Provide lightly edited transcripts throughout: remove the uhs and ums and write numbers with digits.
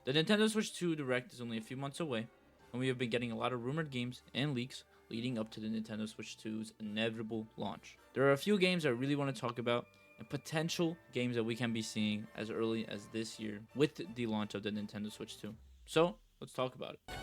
The Nintendo Switch 2 Direct is only a few months away, and we have been getting a lot of rumored games and leaks leading up to the Nintendo Switch 2's inevitable launch. There are a few games I really want to talk about, and potential games that we can be seeing as early as this year with the launch of the Nintendo Switch 2. So, let's talk about it.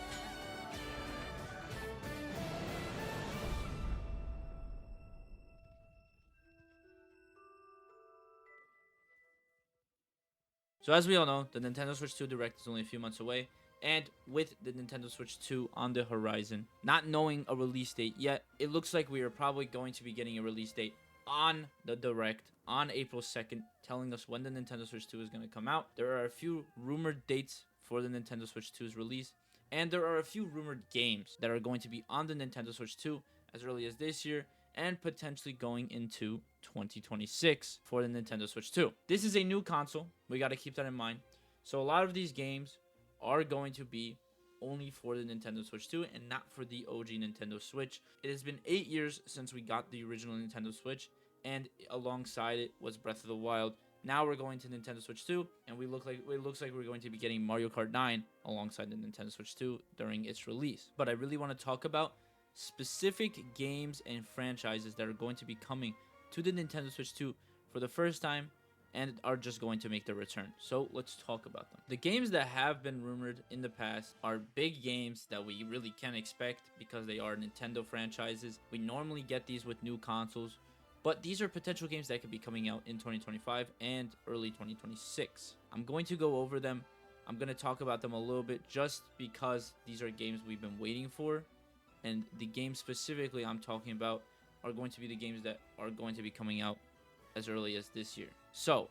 So as we all know, the Nintendo Switch 2 Direct is only a few months away, and with the Nintendo Switch 2 on the horizon, not knowing a release date yet, it looks like we are probably going to be getting a release date on the Direct on April 2nd, telling us when the Nintendo Switch 2 is going to come out. There are a few rumored dates for the Nintendo Switch 2's release, and there are a few rumored games that are going to be on the Nintendo Switch 2 as early as this year, and potentially going into 2026 for the Nintendo Switch 2. This is a new console. We got to keep that in mind. So a lot of these games are going to be only for the Nintendo Switch 2 and not for the OG Nintendo Switch. It has been 8 years since we got the original Nintendo Switch, and alongside it was Breath of the Wild. Now we're going to Nintendo Switch 2, and it looks like we're going to be getting Mario Kart 9 alongside the Nintendo Switch 2 during its release. But I really want to talk about specific games and franchises that are going to be coming to the Nintendo Switch 2 for the first time and are just going to make their return. So let's talk about them. The games that have been rumored in the past are big games that we really can't expect because they are Nintendo franchises. We normally get these with new consoles, but these are potential games that could be coming out in 2025 and early 2026. I'm going to go over them. I'm going to talk about them a little bit just because these are games we've been waiting for. And the games specifically I'm talking about are going to be the games that are going to be coming out as early as this year. So,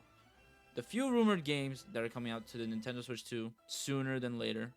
the few rumored games that are coming out to the Nintendo Switch 2 sooner than later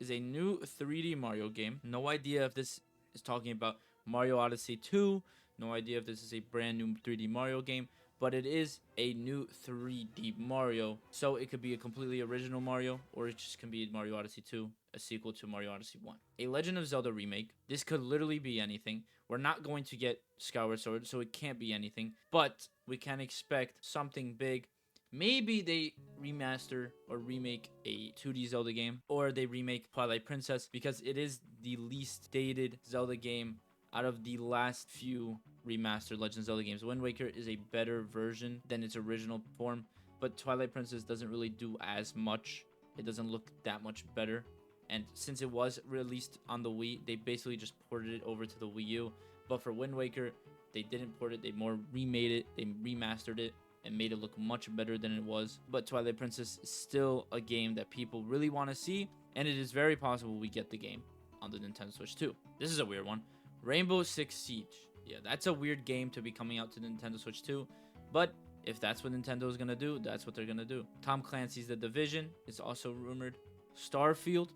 is a new 3D Mario game. No idea if this is talking about Mario Odyssey 2. No idea if this is a brand new 3D Mario game. But it is a new 3D Mario. So it could be a completely original Mario, or it just can be Mario Odyssey 2, a sequel to Mario Odyssey 1. A Legend of Zelda remake. This could literally be anything. We're not going to get Skyward Sword, so it can't be anything. But we can expect something big. Maybe they remaster or remake a 2D Zelda game, or they remake Twilight Princess, because it is the least dated Zelda game out of the last few remastered Legend of Zelda games. Wind Waker is a better version than its original form, but Twilight Princess doesn't really do as much. It doesn't look that much better. And since it was released on the Wii, they basically just ported it over to the Wii U. But for Wind Waker, they didn't port it. They more remade it. They remastered it and made it look much better than it was. But Twilight Princess is still a game that people really want to see, and it is very possible we get the game on the Nintendo Switch 2. This is a weird one. Rainbow Six Siege. Yeah, that's a weird game to be coming out to Nintendo Switch 2, but if that's what Nintendo is going to do, that's what they're going to do. Tom Clancy's The Division is also rumored. Starfield,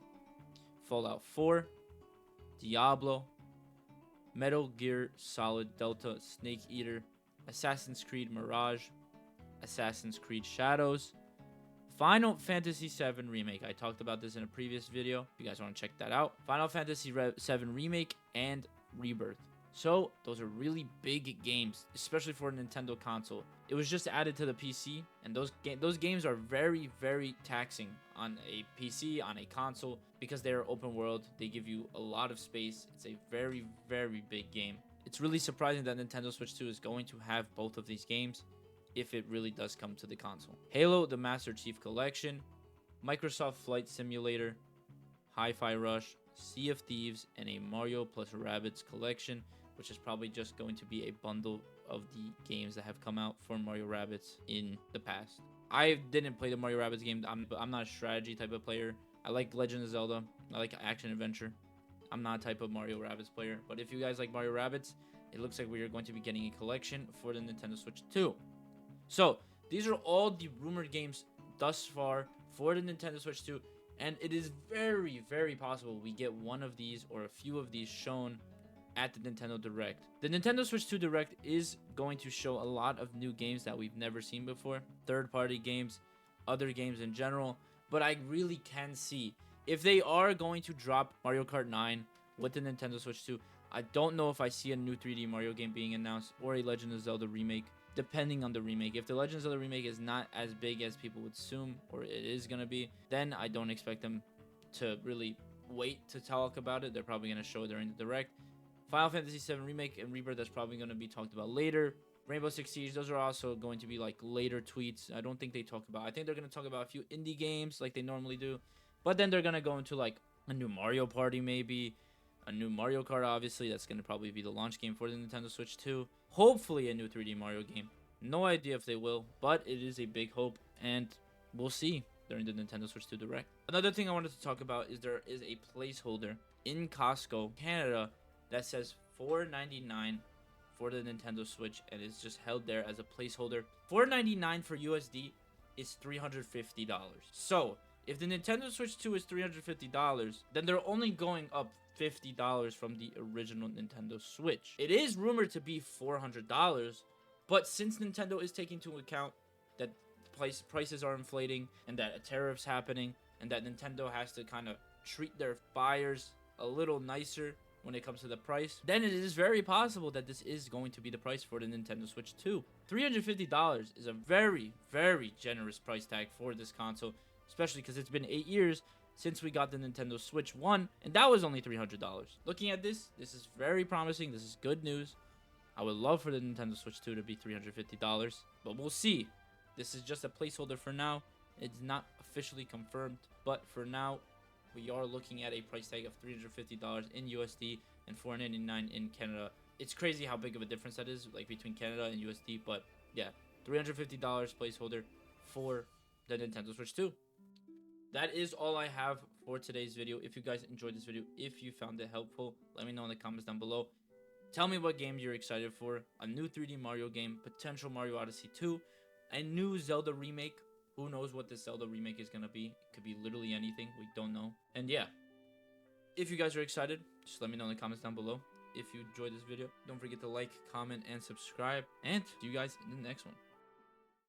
Fallout 4, Diablo, Metal Gear Solid Delta Snake Eater, Assassin's Creed Mirage, Assassin's Creed Shadows, Final Fantasy VII Remake. I talked about this in a previous video. If you guys want to check that out. Final Fantasy VII Remake and Rebirth. So those are really big games, especially for a Nintendo console. It was just added to the PC, and those games are very, very taxing on a PC, on a console, because they are open world. They give you a lot of space. It's a very, very big game. It's really surprising that Nintendo Switch 2 is going to have both of these games if it really does come to the console. Halo, the Master Chief Collection, Microsoft Flight Simulator, Hi-Fi Rush, Sea of Thieves, and a Mario plus Rabbids collection, which is probably just going to be a bundle of the games that have come out for Mario Rabbids in the past. I didn't play the Mario Rabbids game. I'm not a strategy type of player. I like Legend of Zelda. I like action adventure. I'm not a type of Mario Rabbids player. But if you guys like Mario Rabbids, it looks like we are going to be getting a collection for the Nintendo Switch 2. So these are all the rumored games thus far for the Nintendo Switch 2. And it is very, very possible we get one of these or a few of these shown at the Nintendo Direct. The Nintendo Switch 2 Direct is going to show a lot of new games that we've never seen before. Third-party games, other games in general. But I really can see, if they are going to drop Mario Kart 9 with the Nintendo Switch 2, I don't know if I see a new 3D Mario game being announced or a Legend of Zelda remake. depending on the remake. If the Legends of the remake is not as big as people would assume, or it is gonna be, then I don't expect them to really wait to talk about it. They're probably gonna show it during the direct. Final Fantasy VII Remake and Rebirth, that's probably gonna be talked about later. Rainbow Six Siege, those are also going to be like later tweets. I don't think they talk about. I think they're gonna talk about a few indie games like they normally do, but then they're gonna go into like a new Mario Party, maybe a new Mario Kart. Obviously, that's gonna probably be the launch game for the Nintendo Switch 2. Hopefully, a new 3D Mario game. No idea if they will, but it is a big hope, and we'll see during the Nintendo Switch 2 Direct. Another thing I wanted to talk about is there is a placeholder in Costco, Canada, that says $4.99 for the Nintendo Switch, and it's just held there as a placeholder. $4.99 for USD is $350. So if the Nintendo Switch 2 is $350, then they're only going up $50 from the original Nintendo Switch. It is rumored to be $400, but since Nintendo is taking into account that prices are inflating and that a tariff's happening and that Nintendo has to kind of treat their buyers a little nicer when it comes to the price, then it is very possible that this is going to be the price for the Nintendo Switch 2. $350 is a very, very generous price tag for this console, especially because it's been 8 years since we got the Nintendo Switch 1, and that was only $300. Looking at this is very promising. This is good news. I would love for the Nintendo Switch 2 to be $350, but we'll see. This is just a placeholder for now. It's not officially confirmed, but for now, we are looking at a price tag of $350 in USD and $4.99 in Canada. It's crazy how big of a difference that is, like between Canada and USD, but yeah, $350 placeholder for the Nintendo Switch 2. That is all I have for today's video. If you guys enjoyed this video, if you found it helpful, let me know in the comments down below. Tell me what games you're excited for. A new 3D Mario game, potential Mario Odyssey 2, a new Zelda remake. Who knows what this Zelda remake is going to be? It could be literally anything. We don't know. And yeah, if you guys are excited, just let me know in the comments down below. If you enjoyed this video, don't forget to like, comment, and subscribe. And see you guys in the next one.